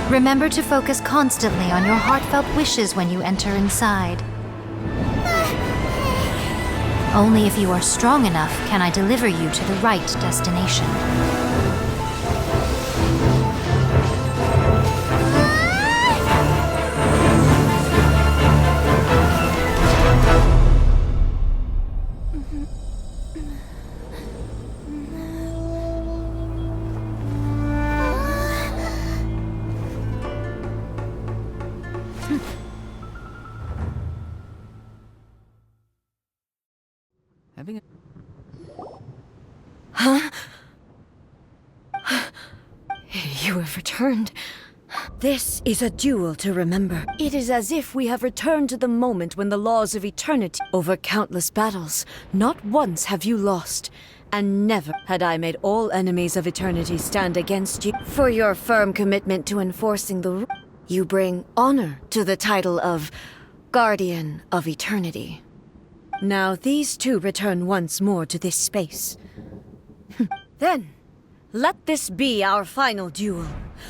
Remember to focus constantly on your heartfelt wishes when you enter inside. Only if you are strong enough can I deliver you to the right destination. Huh? You have returned. This is a duel to remember. It is as if we have returned to the moment when the laws of eternity over countless battles. Not once have you lost, and never had I made all enemies of eternity stand against you. For your firm commitment to enforcing the rule, you bring honor to the title of Guardian of Eternity. Now these two return once more to this space. Then, let this be our final duel,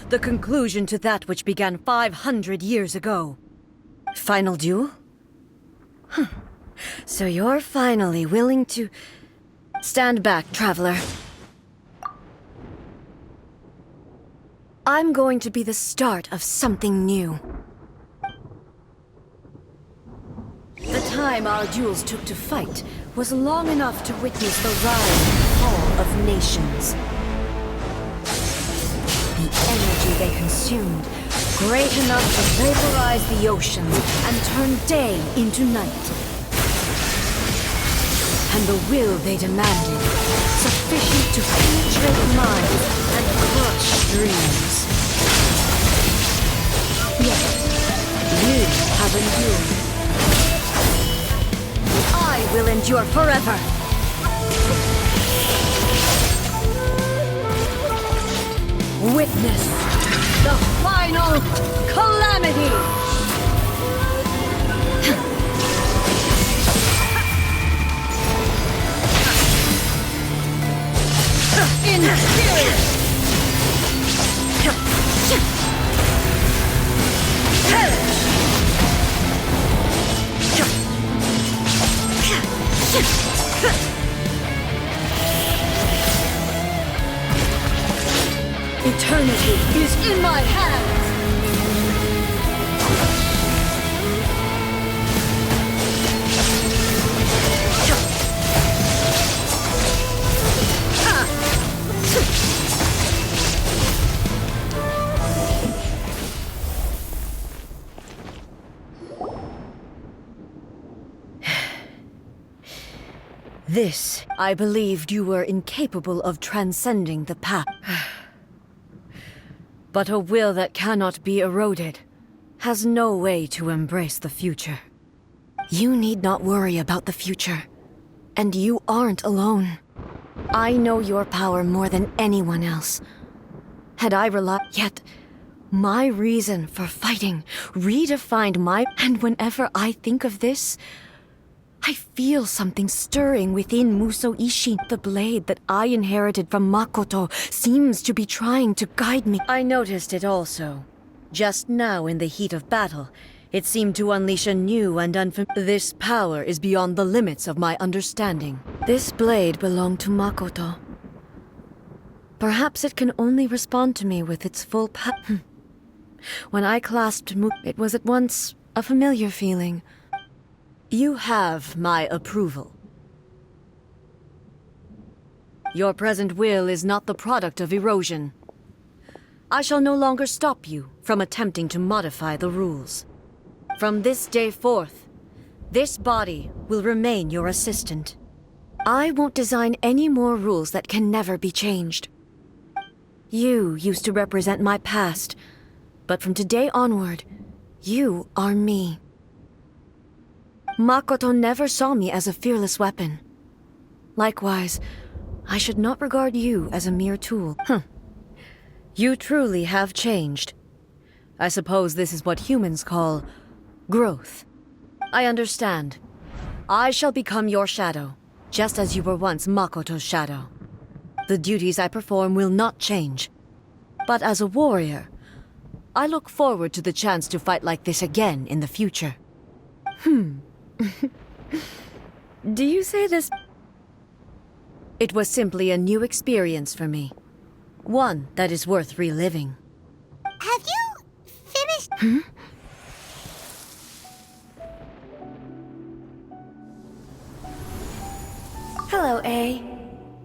the conclusion to that which began 500 years ago. Final duel? So you're finally willing to... Stand back, traveler. I'm going to be the start of something new. The time our duels took to fight was long enough to witness the rise and fall of nations. The energy they consumed, great enough to vaporize the oceans and turn day into night. And the will they demanded, sufficient to penetrate minds and crush dreams. Yet, you have endured. I will endure forever! Witness the final calamity! In spirit! Eternity is in my hands! This, I believed you were incapable of transcending the past. But a will that cannot be eroded has no way to embrace the future. You need not worry about the future. And you aren't alone. I know your power more than anyone else. Had I relied... Yet, my reason for fighting redefined my... And whenever I think of this, I feel something stirring within Muso Ishi. The blade that I inherited from Makoto seems to be trying to guide me. I noticed it also. Just now in the heat of battle, it seemed to unleash a new and unfamiliar... This power is beyond the limits of my understanding. This blade belonged to Makoto. Perhaps it can only respond to me with its full power. When I clasped it was at once a familiar feeling. You have my approval. Your present will is not the product of erosion. I shall no longer stop you from attempting to modify the rules. From this day forth, this body will remain your assistant. I won't design any more rules that can never be changed. You used to represent my past, but from today onward, you are me. Makoto never saw me as a fearless weapon. Likewise, I should not regard you as a mere tool. You truly have changed. I suppose this is what humans call growth. I understand. I shall become your shadow, just as you were once Makoto's shadow. The duties I perform will not change. But as a warrior, I look forward to the chance to fight like this again in the future. Do you say this? It was simply a new experience for me. One that is worth reliving. Have you finished? Hello, A.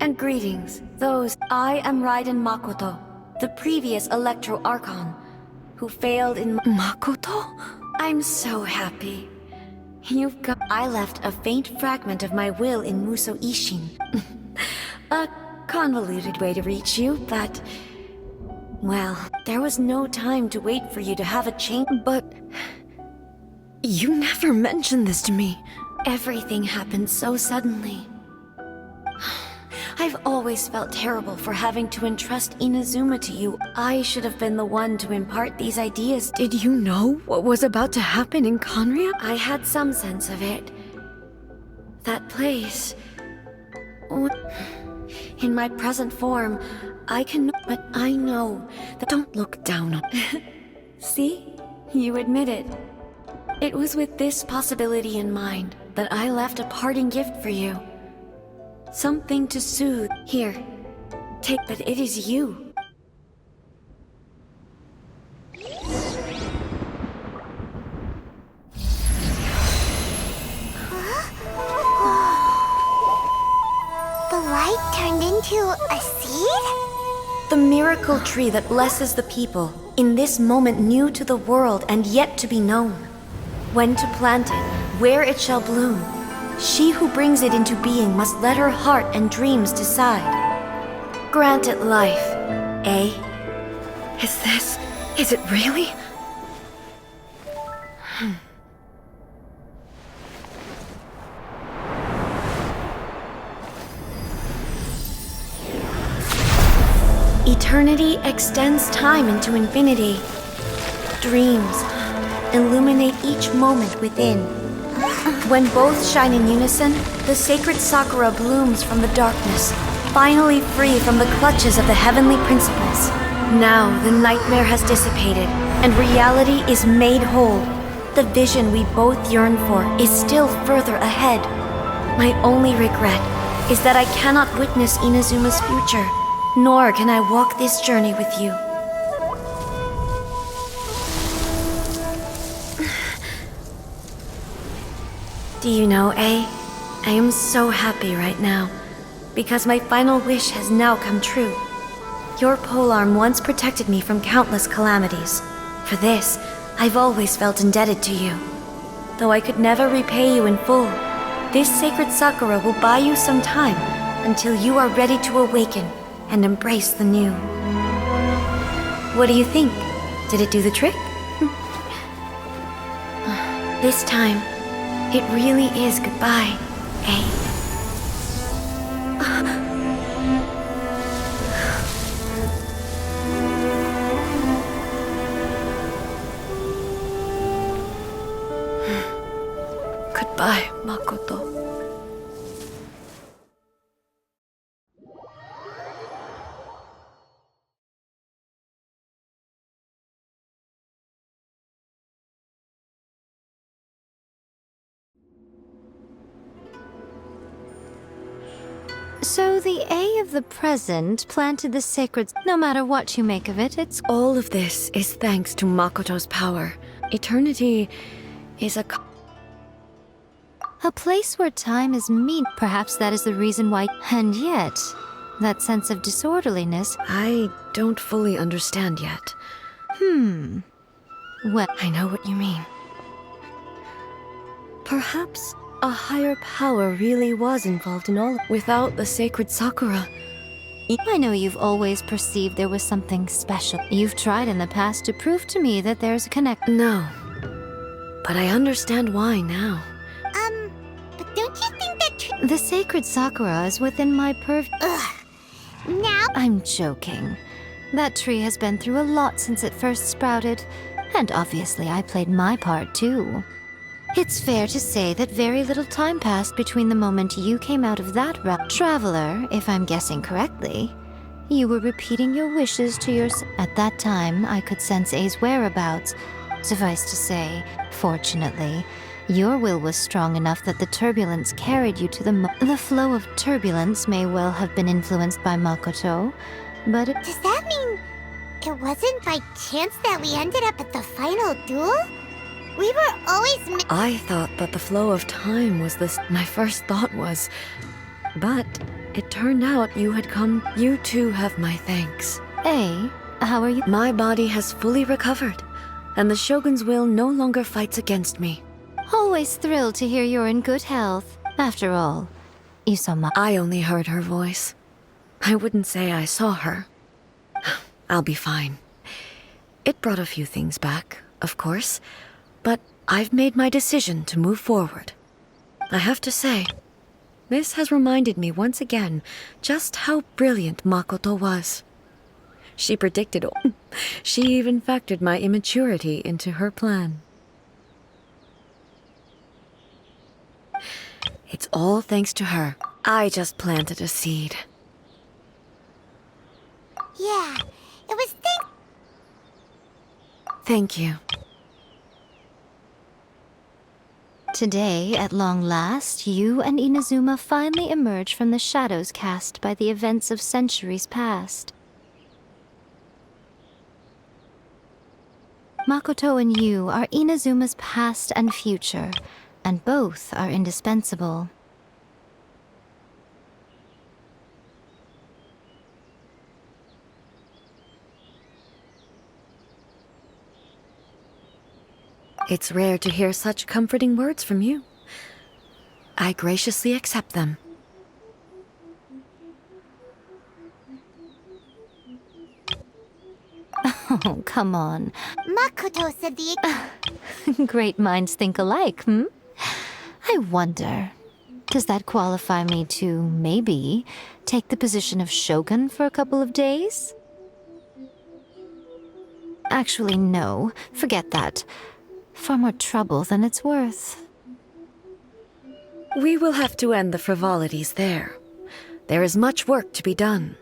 And greetings. I am Raiden Makoto, the previous Electro Archon, who failed in Makoto? I'm so happy. I left a faint fragment of my will in Muso Ishin. A convoluted way to reach you, but... Well, there was no time to wait for you to have a change. But... You never mentioned this to me. Everything happened so suddenly. I've always felt terrible for having to entrust Inazuma to you. I should have been the one to impart these ideas. Did you know what was about to happen in Conria? I had some sense of it. That place... In my present form, but I know that... Don't look down on... See? You admit it. It was with this possibility in mind that I left a parting gift for you. Something to soothe. Here, take, but it is you. The light turned into a seed? The miracle tree that blesses the people, in this moment new to the world and yet to be known. When to plant it, where it shall bloom. She who brings it into being must let her heart and dreams decide. Grant it life, eh? Is it really? Eternity extends time into infinity. Dreams illuminate each moment within. When both shine in unison, the sacred Sakura blooms from the darkness, finally free from the clutches of the heavenly principles. Now the nightmare has dissipated, and reality is made whole. The vision we both yearn for is still further ahead. My only regret is that I cannot witness Inazuma's future, nor can I walk this journey with you. Do you know, A? I am so happy right now, because my final wish has now come true. Your polearm once protected me from countless calamities. For this, I've always felt indebted to you. Though I could never repay you in full, this sacred Sakura will buy you some time until you are ready to awaken and embrace the new. What do you think? Did it do the trick? This time, it really is goodbye, eh? Goodbye, Makoto. So the A of the present planted the sacred... No matter what you make of it, it's... All of this is thanks to Makoto's power. Eternity is a place where time is mean. Perhaps that is the reason why... And yet, that sense of disorderliness... I don't fully understand yet. Well, I know what you mean. Perhaps a higher power really was involved in all. Without the sacred Sakura. I know you've always perceived there was something special. You've tried in the past to prove to me that there's a connection. No. But I understand why now. But don't you think that The sacred Sakura is within my now? I'm joking. That tree has been through a lot since it first sprouted, and obviously I played my part too. It's fair to say that very little time passed between the moment you came out of that realm. Traveler, if I'm guessing correctly, You were repeating your wishes to yourself. At that time, I could sense A's whereabouts. Suffice to say, fortunately, your will was strong enough that the turbulence carried you to the flow of turbulence may well have been influenced by Makoto, but Does that mean it wasn't by chance that we ended up at the final duel? We were always I thought that the flow of time was this. My first thought was. But it turned out you had come. You too have my thanks. A, how are you? My body has fully recovered, and the Shogun's will no longer fights against me. Always thrilled to hear you're in good health. After all, you saw I only heard her voice. I wouldn't say I saw her. I'll be fine. It brought a few things back, of course, but I've made my decision to move forward. I have to say, this has reminded me once again just how brilliant Makoto was. She predicted all. She even factored my immaturity into her plan. It's all thanks to her. I just planted a seed. Yeah, it was Thank you. Today, at long last, you and Inazuma finally emerge from the shadows cast by the events of centuries past. Makoto and you are Inazuma's past and future, and both are indispensable. It's rare to hear such comforting words from you. I graciously accept them. Oh, come on. Makoto said the Great minds think alike, hmm? I wonder, does that qualify me to, maybe, take the position of Shogun for a couple of days? Actually, no. Forget that. Far more trouble than it's worth. We will have to end the frivolities there. There is much work to be done.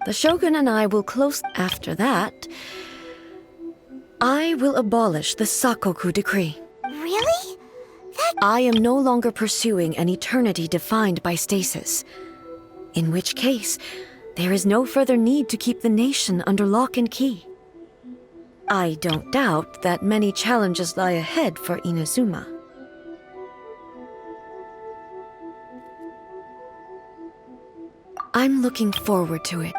The Shogun and I will close. After that, I will abolish the Sakoku decree. Really? I am no longer pursuing an eternity defined by stasis. In which case, there is no further need to keep the nation under lock and key. I don't doubt that many challenges lie ahead for Inazuma. I'm looking forward to it.